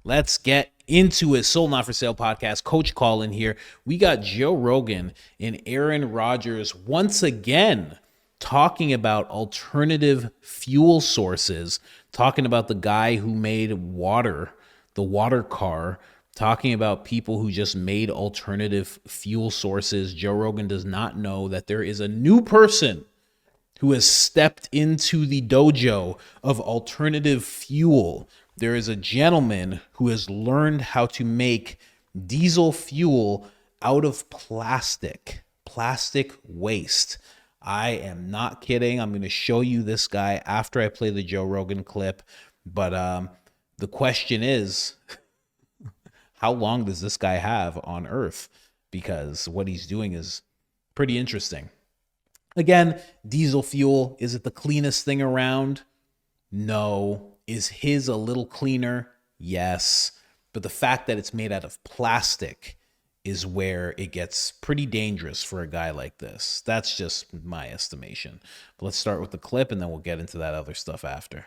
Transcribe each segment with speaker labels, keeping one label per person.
Speaker 1: Let's get into it. Soul Not For Sale podcast. Coach Colin here. We got Joe Rogan and Aaron Rodgers once again talking about alternative fuel sources, talking about the guy who made water, the water car, talking about people who just made alternative fuel sources. Joe Rogan does not know that there is a new person who has stepped into the dojo of alternative fuel. There is a gentleman who has learned how to make diesel fuel out of plastic waste. I am not kidding. I'm going to show you this guy after I play the Joe Rogan clip. But the question is, how long does this guy have on Earth? Because what he's doing is pretty interesting. Again, diesel fuel, is it the cleanest thing around? No. Is his a little cleaner? Yes. But the fact that it's made out of plastic is where it gets pretty dangerous for a guy like this. That's just my estimation. But let's start with the clip and then we'll get into that other stuff after.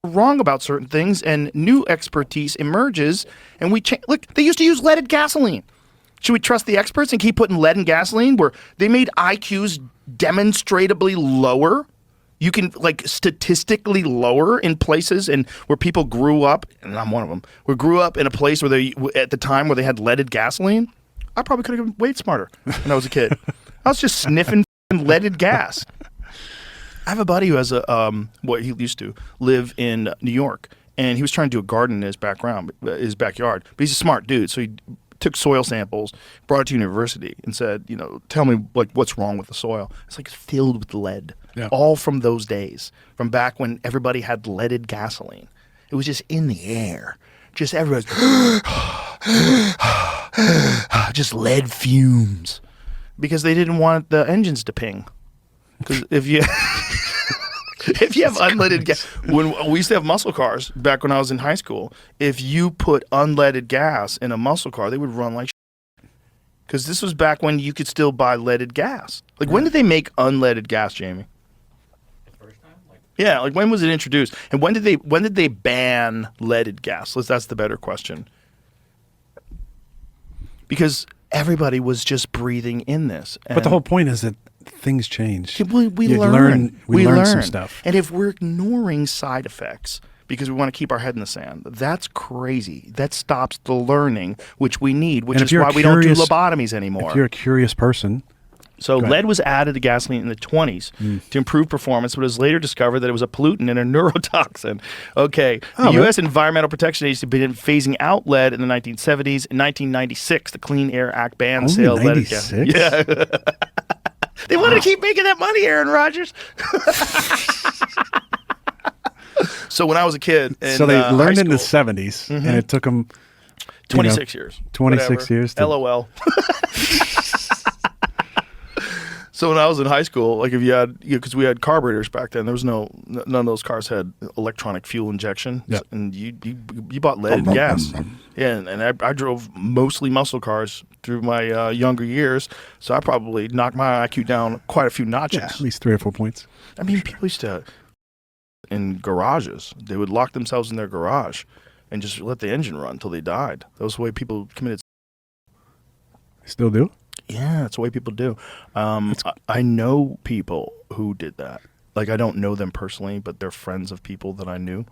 Speaker 2: Wrong about certain things and new expertise emerges and we look, they used to use leaded gasoline. Should we trust the experts and keep putting lead in gasoline where they made IQs demonstrably lower? You can statistically lower in places and where people grew up, and I'm one of them, who grew up in a place where they, at the time where they had leaded gasoline. I probably could have been way smarter when I was a kid. I was just sniffing leaded gas. I have a buddy who has he used to live in New York, and he was trying to do a garden in his backyard, but he's a smart dude, so he took soil samples, brought it to university, and said, tell me what's wrong with the soil. It's filled with lead, all from those days, from back when everybody had leaded gasoline. It was just in the air, just everybody's just lead fumes, because they didn't want the engines to ping. Because if you if you have unleaded gas, when we used to have muscle cars back when I was in high school, if you put unleaded gas in a muscle car, they would run like shit. Because this was back when you could still buy leaded gas. When did they make unleaded gas, Jamie?
Speaker 3: The first time?
Speaker 2: Yeah, when was it introduced? And when did they ban leaded gas? That's the better question. Because everybody was just breathing in this.
Speaker 4: But the whole point is that things change.
Speaker 2: We learn
Speaker 4: some stuff.
Speaker 2: And if we're ignoring side effects because we want to keep our head in the sand, that's crazy. That stops the learning, which we need, which is why we don't do lobotomies anymore.
Speaker 4: If you're a curious person.
Speaker 2: So lead was added to gasoline in the 20s to improve performance, but it was later discovered that it was a pollutant and a neurotoxin. Okay, the U.S. Environmental Protection Agency began phasing out lead in the 1970s. In 1996, the Clean Air Act banned the sale of leaded gas. Yeah. They wanted to keep making that money, Aaron Rodgers. So when I was a kid,
Speaker 4: so they learned in the 70s, and it took them
Speaker 2: 26 years.
Speaker 4: 26 years.
Speaker 2: LOL. So when I was in high school, if you had, because we had carburetors back then, there was none of those cars had electronic fuel injection, and you bought leaded gas. Yeah, and I drove mostly muscle cars through my younger years, so I probably knocked my IQ down quite a few notches.
Speaker 4: Yeah, at least 3 or 4 points.
Speaker 2: I mean, people used to, in garages, they would lock themselves in their garage and just let the engine run until they died. That was the way people committed.
Speaker 4: Still do?
Speaker 2: Yeah, that's the way people do. I know people who did that. I don't know them personally, but they're friends of people that I knew.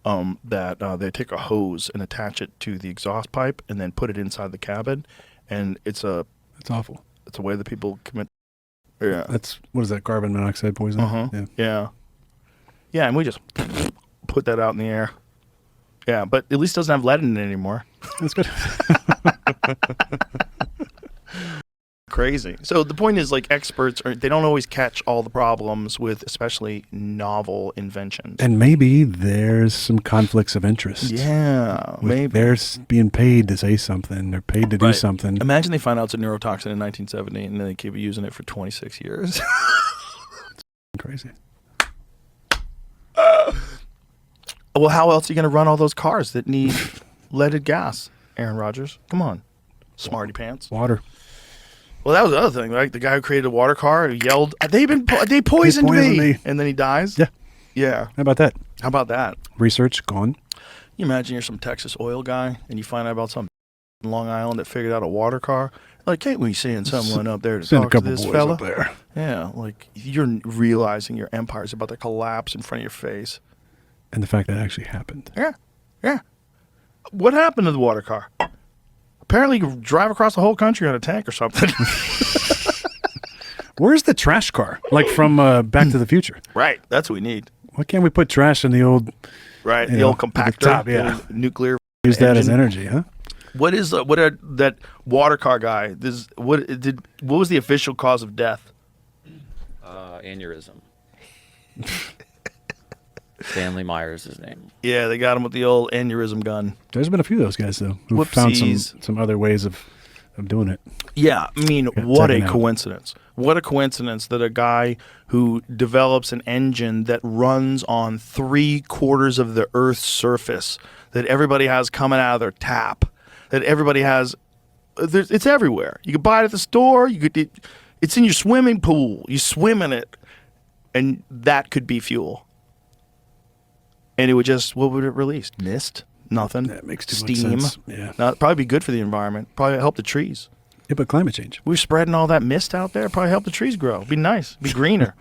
Speaker 2: That they take a hose and attach it to the exhaust pipe and then put it inside the cabin, and it's
Speaker 4: awful.
Speaker 2: It's a way that people commit. Yeah,
Speaker 4: what is that? Carbon monoxide poisoning.
Speaker 2: Yeah, and we just put that out in the air. Yeah, but at least it doesn't have lead in it anymore.
Speaker 4: That's good.
Speaker 2: Crazy. So the point is, experts they don't always catch all the problems with especially novel inventions.
Speaker 4: And maybe there's some conflicts of interest.
Speaker 2: Yeah, maybe
Speaker 4: they're being paid to say something. They're paid to do something.
Speaker 2: Imagine they find out it's a neurotoxin in 1970, and then they keep using it for 26 years.
Speaker 4: It's crazy.
Speaker 2: Well, how else are you going to run all those cars that need leaded gas, Aaron Rodgers? Come on, smarty pants.
Speaker 4: Water.
Speaker 2: Well, that was the other thing, right? The guy who created a water car who yelled, they poisoned me. And then he dies?
Speaker 4: Yeah.
Speaker 2: Yeah.
Speaker 4: How about that?
Speaker 2: How about that?
Speaker 4: Research gone.
Speaker 2: You imagine you're some Texas oil guy and you find out about some in Long Island that figured out a water car. Like, can't we send someone up there to
Speaker 4: Send a
Speaker 2: talk to
Speaker 4: couple
Speaker 2: this
Speaker 4: boys
Speaker 2: fella?
Speaker 4: up there.
Speaker 2: Yeah, like you're realizing your empire's about to collapse in front of your face.
Speaker 4: And the fact that it actually happened.
Speaker 2: Yeah. What happened to the water car? Apparently you could drive across the whole country on a tank or something.
Speaker 4: Where's the trash car? Like from Back to the Future.
Speaker 2: Right, that's what we need.
Speaker 4: Why can't we put trash in the old...
Speaker 2: Right,
Speaker 4: you
Speaker 2: the
Speaker 4: know,
Speaker 2: old
Speaker 4: at the
Speaker 2: compactor,
Speaker 4: top, yeah.
Speaker 2: the nuclear
Speaker 4: Use that as
Speaker 2: engine.
Speaker 4: energy, huh?
Speaker 2: What are that water car guy? What was the official cause of death?
Speaker 3: Aneurysm. Stanley Myers, his name.
Speaker 2: Yeah, they got him with the old aneurysm gun.
Speaker 4: There's been a few of those guys, though, who found
Speaker 2: Whoopsies.
Speaker 4: some other ways of doing it.
Speaker 2: Yeah, I mean,
Speaker 4: Yeah,
Speaker 2: what a
Speaker 4: checking out.
Speaker 2: coincidence. What a coincidence that a guy who develops an engine that runs on 3/4 of the Earth's surface, that everybody has coming out of their tap, that everybody has, it's everywhere. You could buy it at the store. It's in your swimming pool. You swim in it, and that could be fuel. And it would just, what would it release? Mist? Nothing.
Speaker 4: That makes too
Speaker 2: Steam.
Speaker 4: much sense. Yeah.
Speaker 2: Now, it'd probably be good for the environment. Probably help the trees.
Speaker 4: Yeah, but climate change.
Speaker 2: We're spreading all that mist out there. Probably help the trees grow. Be nice. Be greener.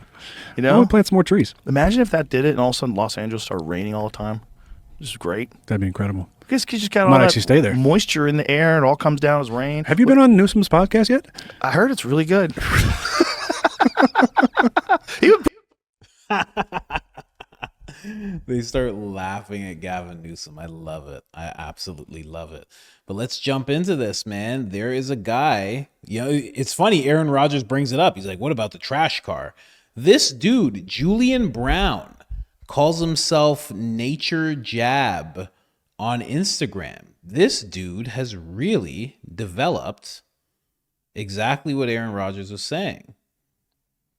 Speaker 2: You
Speaker 4: Why
Speaker 2: know?
Speaker 4: don't we plant some more trees?
Speaker 2: Imagine if that did it and all of a sudden Los Angeles started raining all the time. This is great.
Speaker 4: That'd be incredible.
Speaker 2: Because you just got all
Speaker 4: Might
Speaker 2: that
Speaker 4: actually stay there.
Speaker 2: moisture in the air and it all comes down as rain.
Speaker 4: Have you been on Newsom's podcast yet?
Speaker 2: I heard it's really good. He would-
Speaker 1: They start laughing at Gavin Newsom. I love it. I absolutely love it. But let's jump into this, man. There is a guy, it's funny. Aaron Rodgers brings it up. He's like, what about the trash car? This dude, Julian Brown, calls himself Nature Jab on Instagram. This dude has really developed exactly what Aaron Rodgers was saying.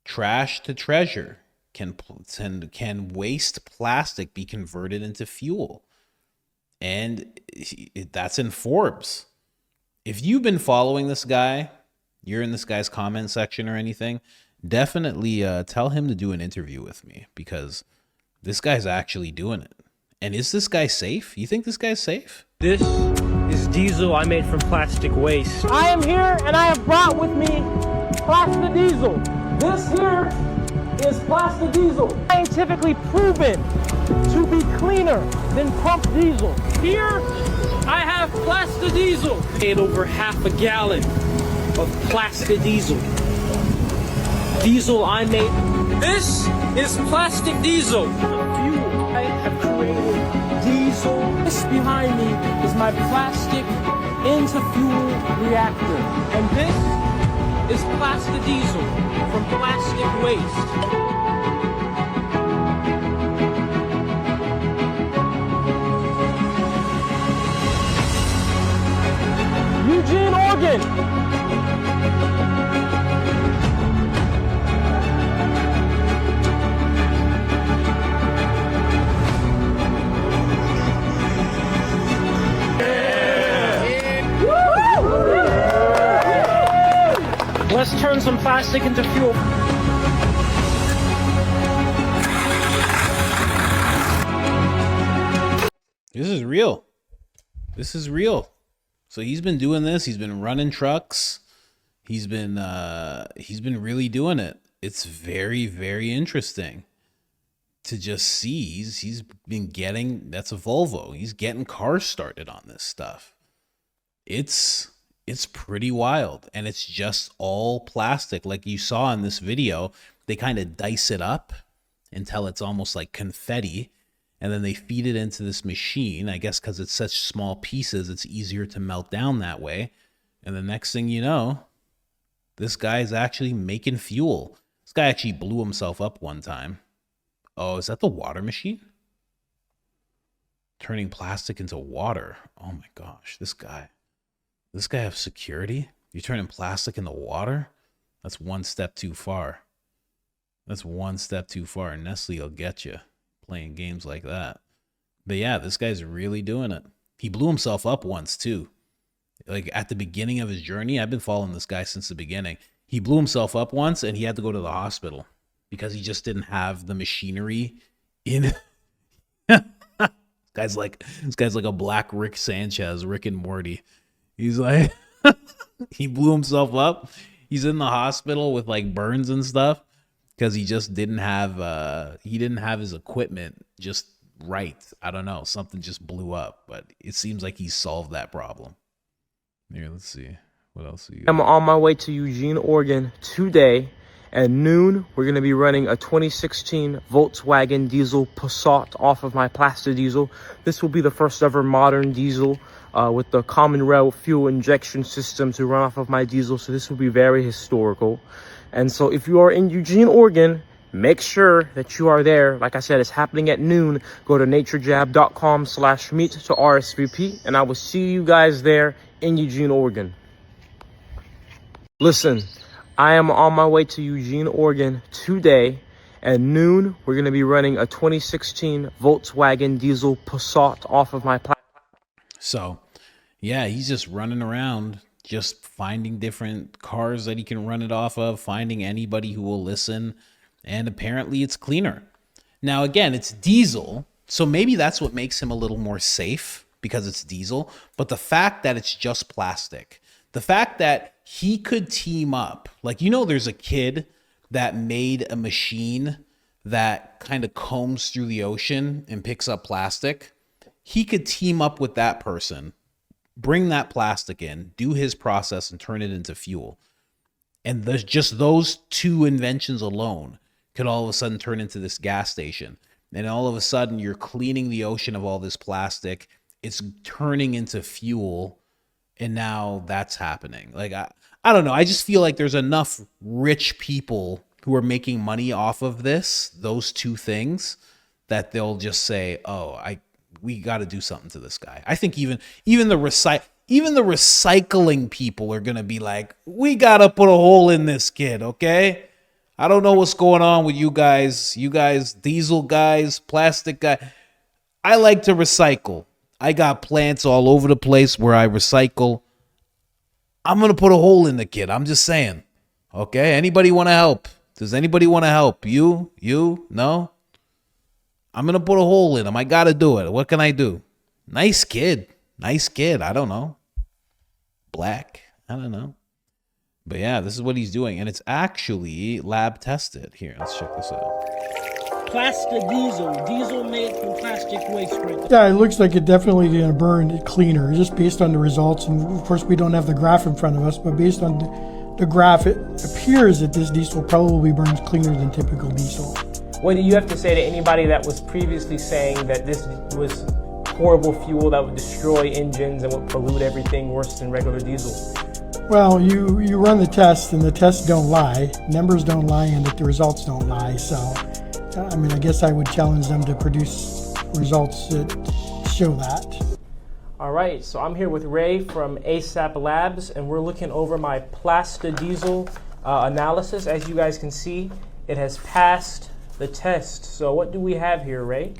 Speaker 1: Trash to treasure. Can waste plastic be converted into fuel? And that's in Forbes. If you've been following this guy, you're in this guy's comment section or anything, definitely tell him to do an interview with me, because this guy's actually doing it. And is this guy safe? You think this guy's safe?
Speaker 5: This is diesel I made from plastic waste. I am here and I have brought with me plastic diesel. This here is plastic diesel. Scientifically proven to be cleaner than pump diesel. Here I have plastic diesel. Made over half a gallon of plastic diesel. Diesel I made. This is plastic diesel. The fuel I have created. Diesel. This behind me is my plastic into fuel reactor. And this is plastic diesel from plastic waste. Eugene, Oregon. Let's turn some plastic into fuel.
Speaker 1: This is real. This is real. So he's been doing this. He's been running trucks. He's been really doing it. It's very, very interesting to just see. He's been getting, that's a Volvo. He's getting cars started on this stuff. It's pretty wild, and it's just all plastic. Like you saw in this video, they kind of dice it up until it's almost like confetti, and then they feed it into this machine. I guess because it's such small pieces, it's easier to melt down that way. And the next thing you know, this guy is actually making fuel. This guy actually blew himself up one time. Oh, is that the water machine? Turning plastic into water. Oh my gosh, this guy have security? You're turning plastic into water? That's one step too far. That's one step too far. Nestle will get you playing games like that. But yeah, this guy's really doing it. He blew himself up once too. Like at the beginning of his journey, I've been following this guy since the beginning. He blew himself up once and he had to go to the hospital because he just didn't have the machinery in This guy's like a black Rick Sanchez, Rick and Morty. He's like, he blew himself up. He's in the hospital with like burns and stuff because he just didn't have his equipment just right. I don't know. Something just blew up, but it seems like he solved that problem. Here, let's see. What else you got?
Speaker 5: I'm on my way to Eugene, Oregon today. At noon, we're going to be running a 2016 Volkswagen diesel Passat off of my Plasta diesel. This will be the first ever modern diesel with the common rail fuel injection system to run off of my diesel. So this will be very historical. And so if you are in Eugene, Oregon, make sure that you are there. Like I said, it's happening at noon. Go to naturejab.com/meet to RSVP. And I will see you guys there in Eugene, Oregon. Listen. I am on my way to Eugene, Oregon today. At noon, we're going to be running a 2016 Volkswagen diesel Passat off of my platform.
Speaker 1: So, yeah, he's just running around, just finding different cars that he can run it off of, finding anybody who will listen, and apparently it's cleaner. Now, again, it's diesel, so maybe that's what makes him a little more safe because it's diesel, but the fact that it's just plastic, the fact that he could team up, like, there's a kid that made a machine that kind of combs through the ocean and picks up plastic. He could team up with that person, bring that plastic in, do his process and turn it into fuel. And just those two inventions alone could all of a sudden turn into this gas station. And all of a sudden you're cleaning the ocean of all this plastic. It's turning into fuel. And now that's happening. Like, I don't know. I just feel like there's enough rich people who are making money off of those two things, that they'll just say, "Oh, we got to do something to this guy." I think even the recycling people are gonna be like, "We got to put a hole in this kid." Okay, I don't know what's going on with you guys, diesel guys, plastic guy. I like to recycle. I got plants all over the place where I recycle. I'm going to put a hole in the kid. I'm just saying. Okay? Anybody want to help? Does anybody want to help? You? No? I'm going to put a hole in him. I got to do it. What can I do? Nice kid. I don't know. Black. I don't know. But yeah, this is what he's doing. And it's actually lab tested. Here, let's check this out.
Speaker 5: Plastic diesel made from plastic waste.
Speaker 6: Yeah, it looks like it definitely going to burn cleaner, just based on the results. And of course, we don't have the graph in front of us, but based on the graph, it appears that this diesel probably burns cleaner than typical diesel.
Speaker 5: What do you have to say to anybody that was previously saying that this was horrible fuel that would destroy engines and would pollute everything worse than regular diesel?
Speaker 6: Well, you run the tests, and the tests don't lie. Numbers don't lie, and the results don't lie. So, I mean, I guess I would challenge them to produce results that show that.
Speaker 5: All right, so I'm here with Ray from ASAP Labs, and we're looking over my Plasta diesel analysis. As you guys can see, it has passed the test. So what do we have here, Ray?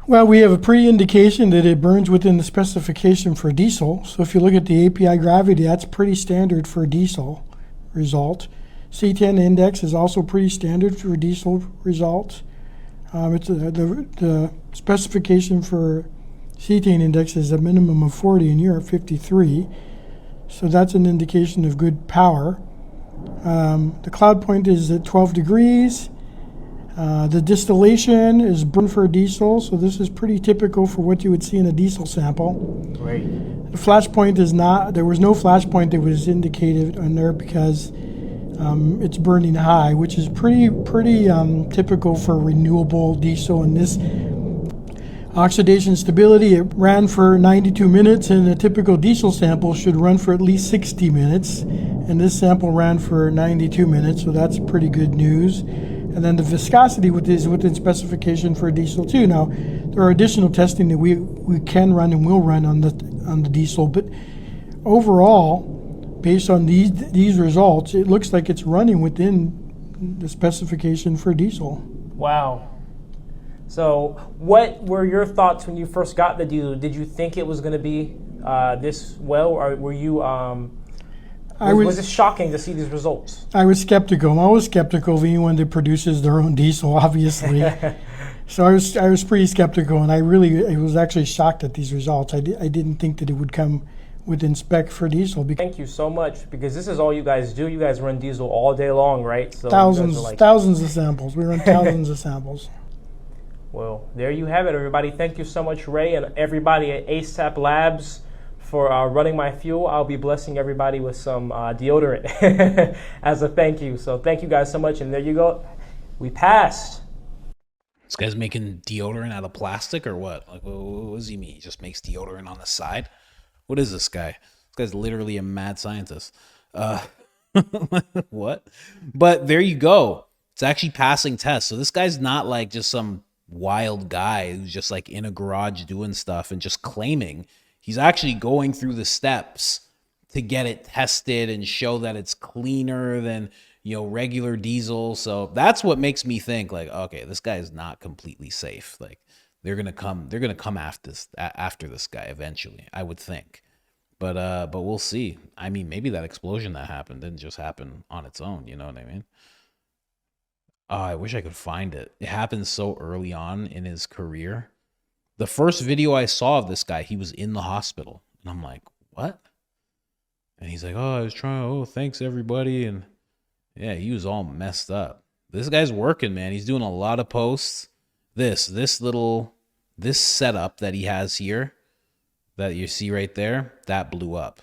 Speaker 6: Well, we have a pre-indication that it burns within the specification for diesel. So if you look at the API gravity, that's pretty standard for a diesel result. C10 index is also pretty standard for a diesel result. The specification for C10 index is a minimum of 40 and you're at 53. So that's an indication of good power. The cloud point is at 12 degrees. The distillation is burned for a diesel, so this is pretty typical for what you would see in a diesel sample.
Speaker 5: Great.
Speaker 6: The flash point is not, there was no flash point that was indicated on there because it's burning high, which is pretty typical for renewable diesel. And this oxidation stability, it ran for 92 minutes, and a typical diesel sample should run for at least 60 minutes. And this sample ran for 92 minutes, so that's pretty good news. And then the viscosity is within specification for a diesel too. Now, there are additional testing that we can run and will run on the diesel, but overall, based on these results, it looks like it's running within the specification for diesel.
Speaker 5: Wow. So what were your thoughts when you first got the diesel? Did you think it was going to be this well, or were you... was it shocking to see these results?
Speaker 6: I was skeptical. I'm always skeptical of anyone that produces their own diesel, obviously. So I was pretty skeptical, and I was actually shocked at these results. I didn't think that it would come within spec for diesel. Because
Speaker 5: Thank you so much, because this is all you guys do. You guys run diesel all day long, right? So
Speaker 6: thousands,
Speaker 5: you guys are like,
Speaker 6: thousands of samples. We run thousands of samples.
Speaker 5: well, there you have it, everybody. Thank you so much, Ray, and everybody at ASAP Labs for running my fuel. I'll be blessing everybody with some deodorant as a thank you. So thank you guys so much, and there you go. We passed.
Speaker 1: This guy's making deodorant out of plastic or what? Like, what does he mean? He just makes deodorant on the side? What is this guy? This guy's literally a mad scientist. What? But there you go. It's actually passing tests. So this guy's not like just some wild guy who's just like in a garage doing stuff and just claiming. He's actually going through the steps to get it tested and show that it's cleaner than, you know, regular diesel. So that's what makes me think like, okay, this guy is not completely safe. Like they're gonna come after this guy eventually, I would think. But we'll see. I mean, maybe that explosion that happened didn't just happen on its own. You know what I mean? Oh, I wish I could find it. It happened so early on in his career. The first video I saw of this guy, he was in the hospital, and I'm like, what? And he's like, oh, I was trying. Oh, thanks everybody. And yeah, he was all messed up. This guy's working, man. He's doing a lot of posts. This setup that he has here, that you see right there, that blew up.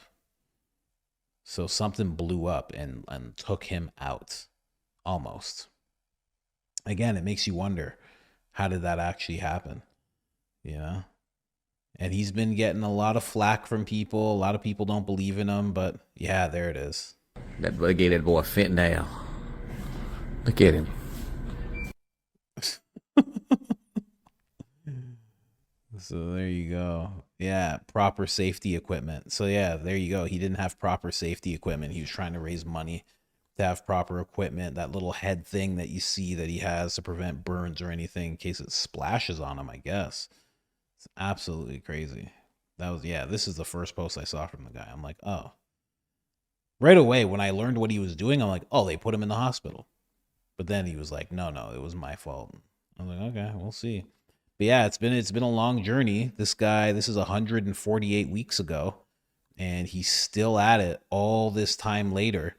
Speaker 1: So something blew up and took him out, almost. Again, it makes you wonder, how did that actually happen? You know? And he's been getting a lot of flack from people. A lot of people don't believe in him, but yeah, there it is.
Speaker 7: That boy gave that boy fentanyl. Look at him.
Speaker 1: So there you go. Yeah, proper safety equipment. So yeah, there you go. He didn't have proper safety equipment. He was trying to raise money to have proper equipment. That little head thing that you see that he has to prevent burns or anything in case it splashes on him, I guess. It's absolutely crazy. This is the first post I saw from the guy. I'm like, oh. Right away, when I learned what he was doing, I'm like, oh, they put him in the hospital. But then he was like, no, it was my fault. I was like, okay, we'll see. But yeah, it's been a long journey. This is 148 weeks ago, and he's still at it all this time later,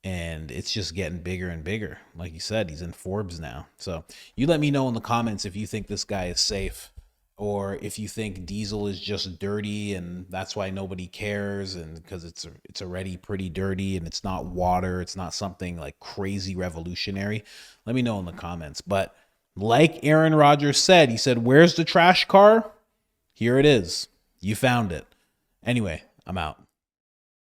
Speaker 1: and it's just getting bigger and bigger. Like you said, he's in Forbes now. So you let me know in the comments if you think this guy is safe, or if you think diesel is just dirty and that's why nobody cares, and because it's already pretty dirty and it's not water, it's not something like crazy revolutionary. Let me know in the comments. But like Aaron Rodgers said, he said, where's the trash car? Here it is. You found it. Anyway, I'm out.